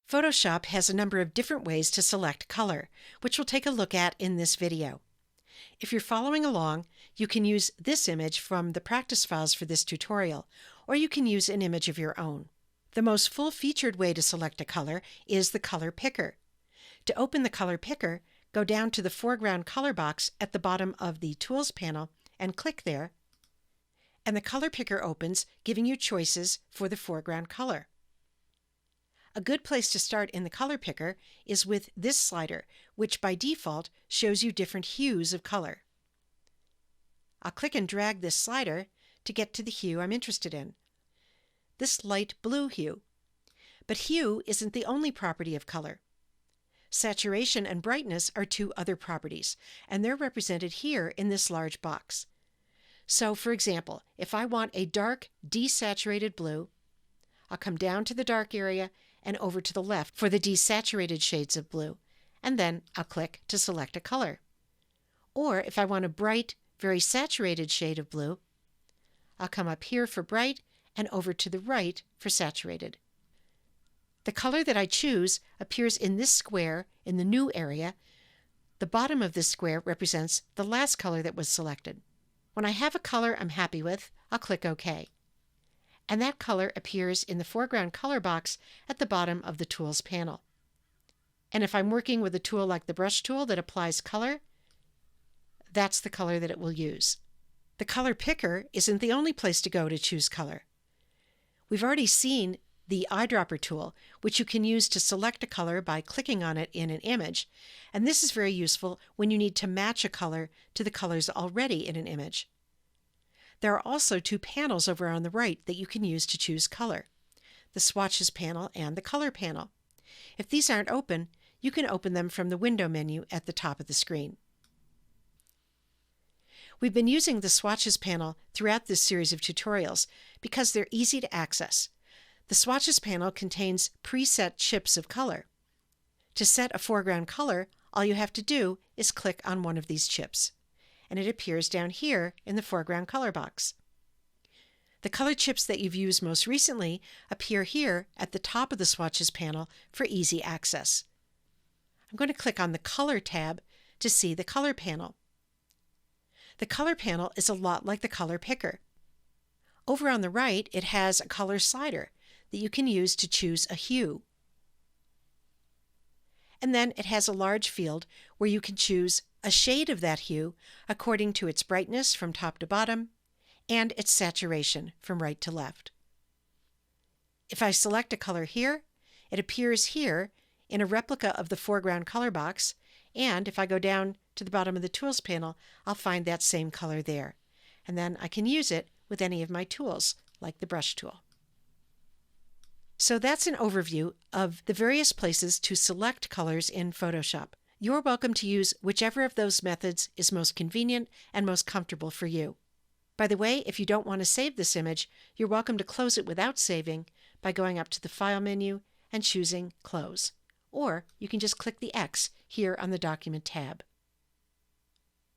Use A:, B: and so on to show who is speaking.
A: Photoshop has a number of different ways to select color, which we'll take a look at in this video. If you're following along, you can use this image from the practice files for this tutorial, or you can use an image of your own. The most full-featured way to select a color is the color picker. To open the color picker, go down to the foreground color box at the bottom of the Tools panel and click there, and the color picker opens, giving you choices for the foreground color. A good place to start in the color picker is with this slider, which by default shows you different hues of color. I'll click and drag this slider to get to the hue I'm interested in, this light blue hue. But hue isn't the only property of color. Saturation and brightness are two other properties, and they're represented here in this large box. So, for example, if I want a dark, desaturated blue, I'll come down to the dark area and over to the left for the desaturated shades of blue, and then I'll click to select a color. Or if I want a bright, very saturated shade of blue, I'll come up here for bright and over to the right for saturated. The color that I choose appears in this square in the New area. The bottom of this square represents the last color that was selected. When I have a color I'm happy with, I'll click OK. And that color appears in the foreground color box at the bottom of the Tools panel. And if I'm working with a tool like the brush tool that applies color, that's the color that it will use. The color picker isn't the only place to go to choose color. We've already seen the eyedropper tool, which you can use to select a color by clicking on it in an image, and this is very useful when you need to match a color to the colors already in an image. There are also two panels over on the right that you can use to choose color, the Swatches panel and the Color panel. If these aren't open, you can open them from the Window menu at the top of the screen. We've been using the Swatches panel throughout this series of tutorials because they're easy to access. The Swatches panel contains preset chips of color. To set a foreground color, all you have to do is click on one of these chips, and it appears down here in the foreground color box. The color chips that you've used most recently appear here at the top of the Swatches panel for easy access. I'm going to click on the Color tab to see the Color panel. The Color panel is a lot like the color picker. Over on the right, it has a color slider that you can use to choose a hue. And then it has a large field where you can choose a shade of that hue according to its brightness from top to bottom and its saturation from right to left. If I select a color here, it appears here in a replica of the foreground color box, and if I go down to the bottom of the Tools panel, I'll find that same color there. And then I can use it with any of my tools, like the brush tool. So that's an overview of the various places to select colors in Photoshop. You're welcome to use whichever of those methods is most convenient and most comfortable for you. By the way, if you don't want to save this image, you're welcome to close it without saving by going up to the File menu and choosing Close. Or you can just click the X here on the Document tab.